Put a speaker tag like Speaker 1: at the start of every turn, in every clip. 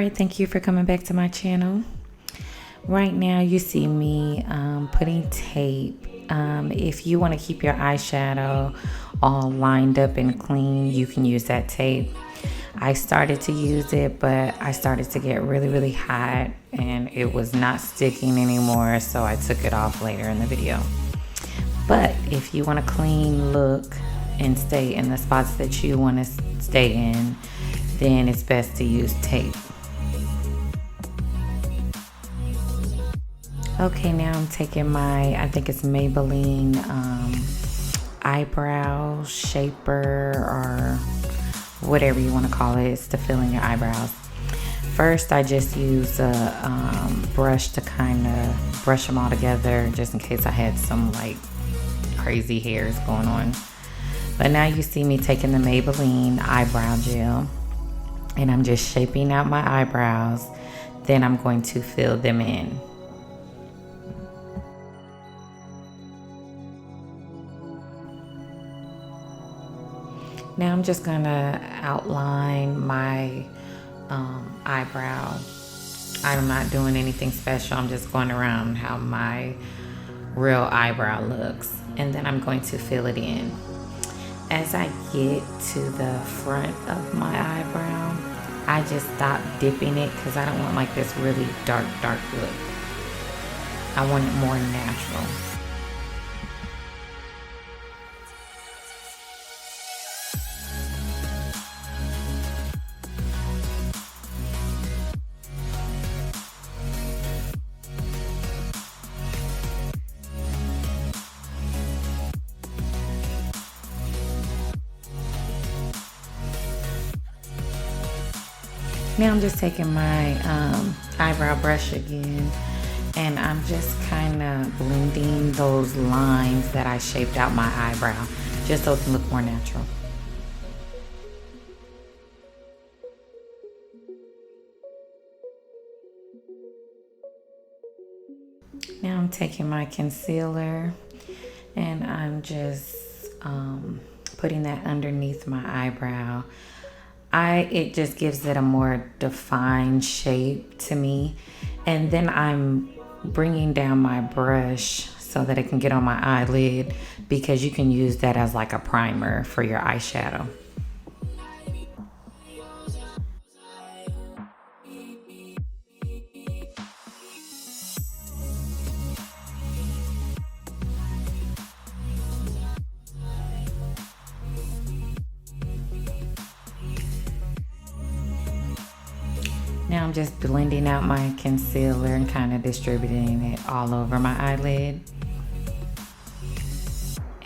Speaker 1: right, thank you for coming back to my channel. Right now you see me putting tape. If you want to keep your eyeshadow all lined up and clean, you can use that tape. I started to use it, but I started to get really hot and it was not sticking anymore, so I took it off later in the video. But if you want a clean look and stay in the spots that you want to stay in, then it's best to use tape. Okay, now I'm taking my, I think it's Maybelline eyebrow shaper or whatever you want to call it. It's to fill in your eyebrows. First, I just use a brush to kind of brush them all together, just in case I had some like crazy hairs going on. But now you see me taking the Maybelline eyebrow gel and I'm just shaping out my eyebrows. Then I'm going to fill them in. Now I'm just gonna outline my eyebrow. I'm not doing anything special. I'm just going around how my real eyebrow looks. And then I'm going to fill it in. As I get to the front of my eyebrow, I just stop dipping it because I don't want like this really dark look. I want it more natural. Now I'm just taking my eyebrow brush again and I'm just kind of blending those lines that I shaped out my eyebrow just so it can look more natural. Now I'm taking my concealer and I'm just putting that underneath my eyebrow. It just gives it a more defined shape to me. And then I'm bringing down my brush so that it can get on my eyelid, because you can use that as like a primer for your eyeshadow. Now I'm just blending out my concealer and kind of distributing it all over my eyelid.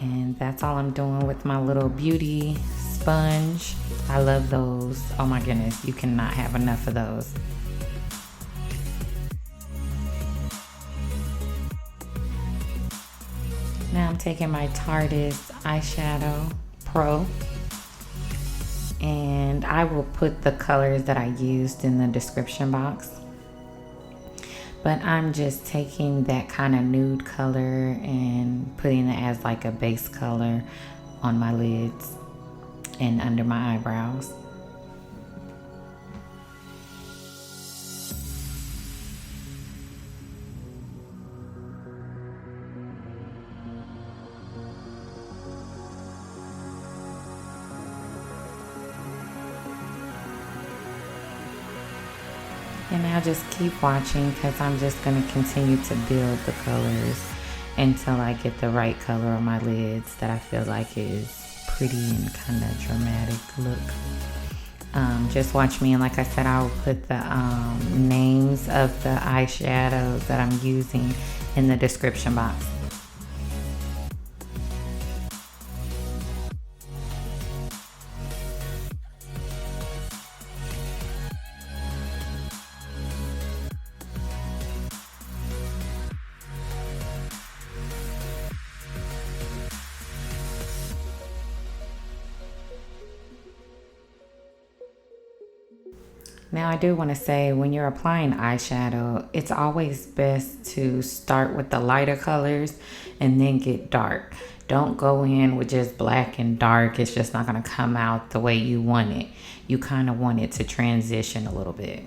Speaker 1: And that's all I'm doing with my little beauty sponge. I love those. Oh my goodness, you cannot have enough of those. Now I'm taking my Tarte eyeshadow Pro. And I will put the colors that I used in the description box. But I'm just taking that kind of nude color and putting it as like a base color on my lids and under my eyebrows. And I'll just keep watching because I'm just going to continue to build the colors until I get the right color on my lids that I feel like is pretty and kind of dramatic look. Just watch me, and like I said, I'll put the names of the eyeshadows that I'm using in the description box. Now I do want to say, when you're applying eyeshadow, it's always best to start with the lighter colors and then get dark. Don't go in with just black and dark. It's just not going to come out the way you want it. You kind of want it to transition a little bit.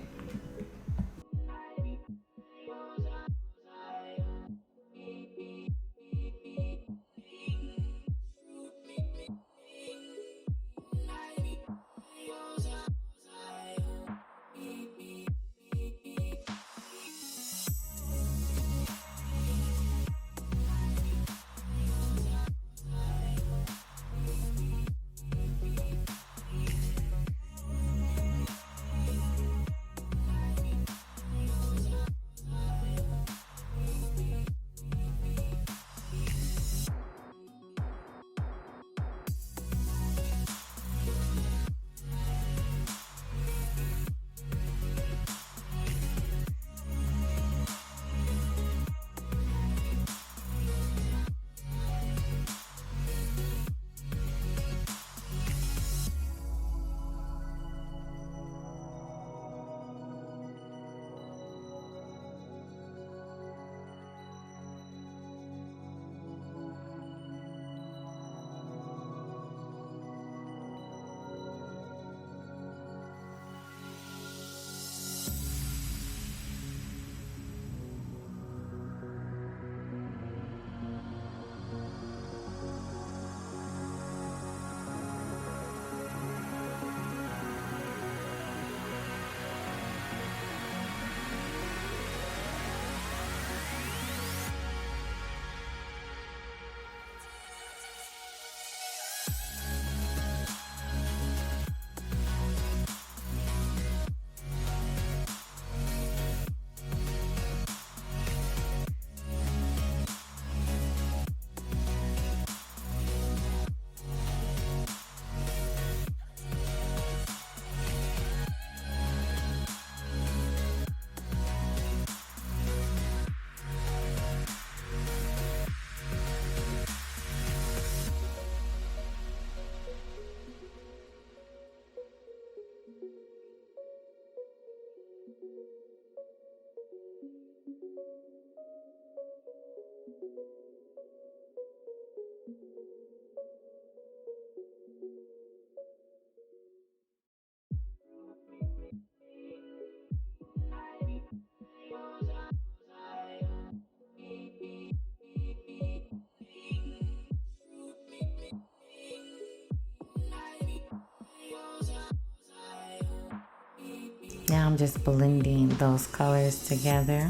Speaker 1: Now I'm just blending those colors together.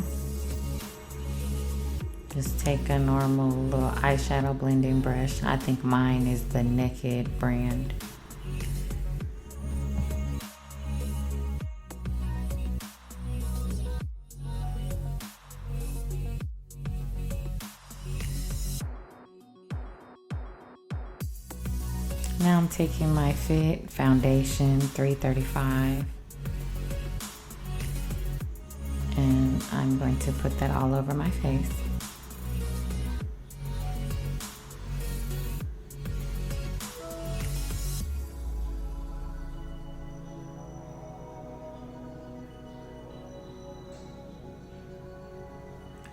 Speaker 1: Just take a normal little eyeshadow blending brush. I think mine is the Naked brand. Now I'm taking my Fit Foundation 335 and I'm going to put that all over my face.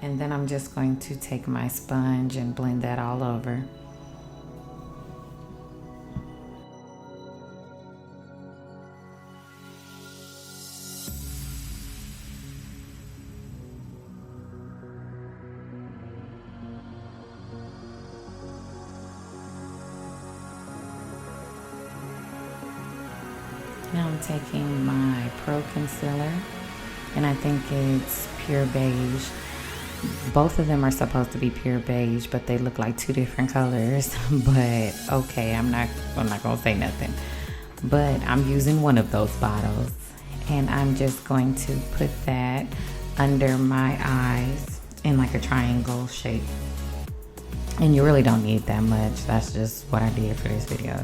Speaker 1: And then I'm just going to take my sponge and blend that all over. Now I'm taking my Pro Concealer, and I think it's Pure Beige. Both of them are supposed to be pure beige, but they look like two different colors. But okay, I'm not gonna say nothing. But I'm using one of those bottles, and I'm just going to put that under my eyes in like a triangle shape. And you really don't need that much. That's just what I did for this video.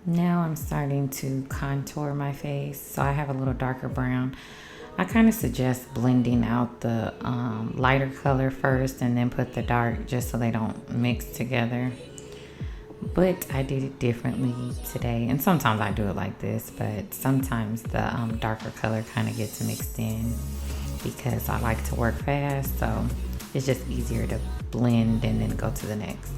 Speaker 1: Now I'm starting to contour my face, so I have a little darker brown. I kind of suggest blending out the lighter color first and then put the dark, just so they don't mix together. But I did it differently today, and sometimes I do it like this, but sometimes the darker color kind of gets mixed in because I like to work fast, so it's just easier to blend and then go to the next.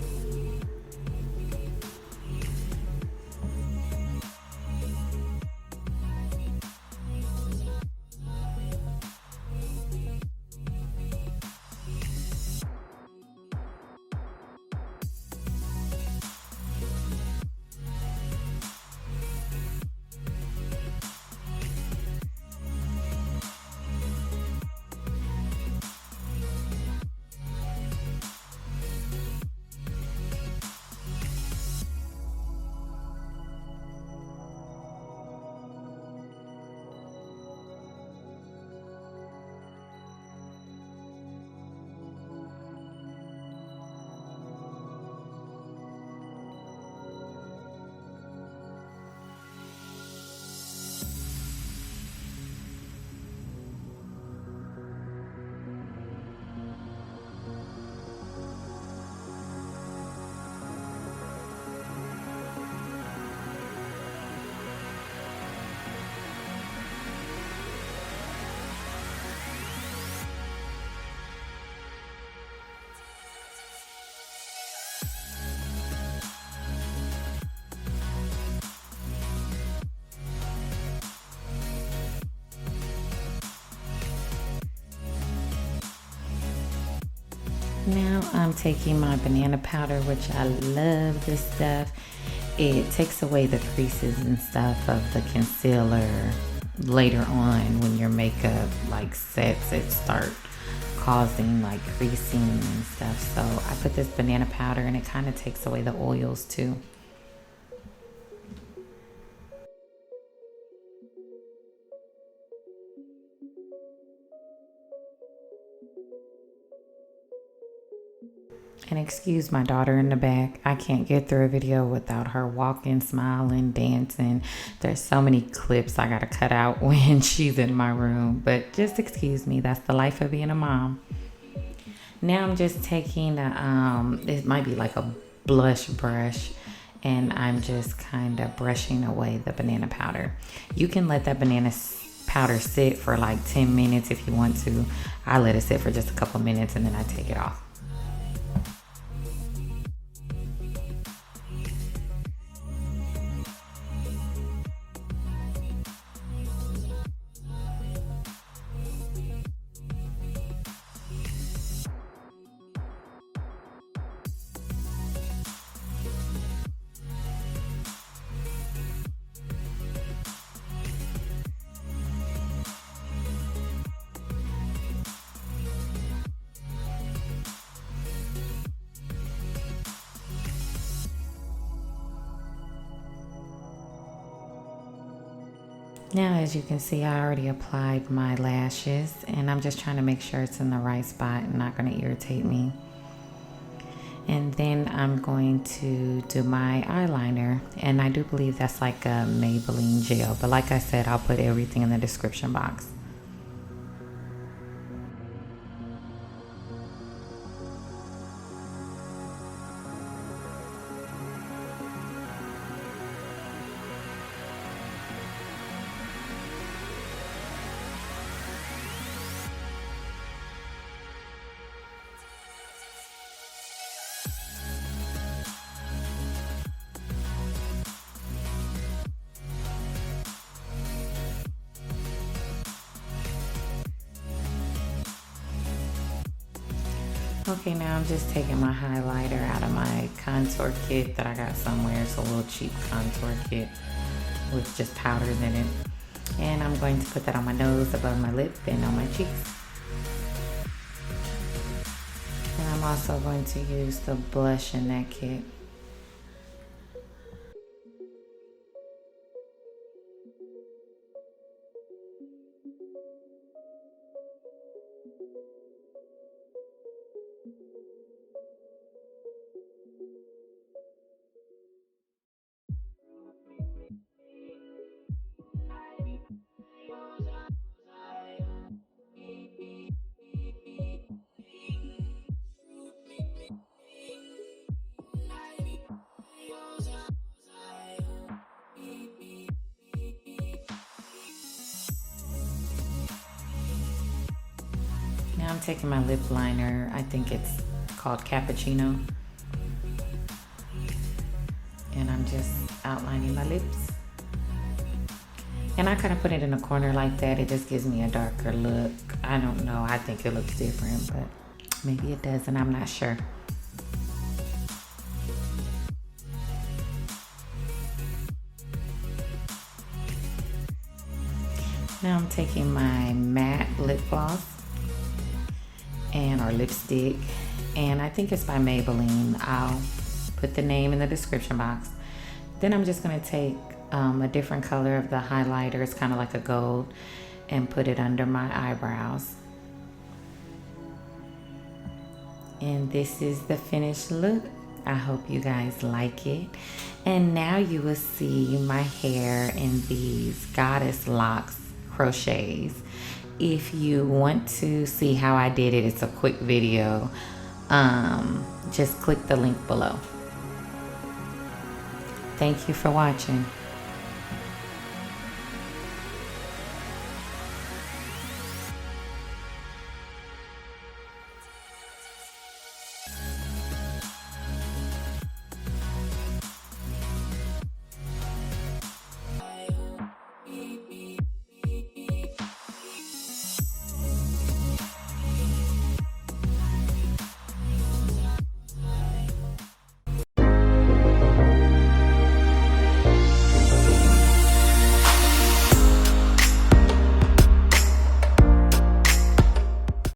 Speaker 1: Now I'm taking my banana powder, which I love this stuff. It takes away the creases and stuff of the concealer later on when your makeup like sets. It start causing like creasing and stuff. So I put this banana powder and it kind of takes away the oils too. And excuse my daughter in the back. I can't get through a video without her walking, smiling, dancing. There's so many clips I gotta cut out when she's in my room. But just excuse me. That's the life of being a mom. Now I'm just taking it might be like a blush brush, and I'm just kind of brushing away the banana powder. You can let that banana powder sit for like 10 minutes if you want to. I let it sit for just a couple minutes and then I take it off. Now, as you can see, I already applied my lashes, and I'm just trying to make sure it's in the right spot and not going to irritate me. And then I'm going to do my eyeliner, and I do believe that's like a Maybelline gel, but like I said, I'll put everything in the description box. Okay, now I'm just taking my highlighter out of my contour kit that I got somewhere. It's a little cheap contour kit with just powders in it. And I'm going to put that on my nose, above my lip, and on my cheeks. And I'm also going to use the blush in that kit. Now I'm taking my lip liner. I think it's called Cappuccino. And I'm just outlining my lips. And I kind of put it in a corner like that. It just gives me a darker look. I don't know. I think it looks different, but maybe it doesn't. I'm not sure. Now I'm taking my matte lip gloss or lipstick, and I think it's by Maybelline. I'll put the name in the description box. Then I'm just gonna take a different color of the highlighter. It's kind of like a gold, and put it under my eyebrows. And this is the finished look. I hope you guys like it. And now you will see my hair in these goddess locks crochets. If you want to see how I did it, it's a quick video. Just click the link below. Thank you for watching.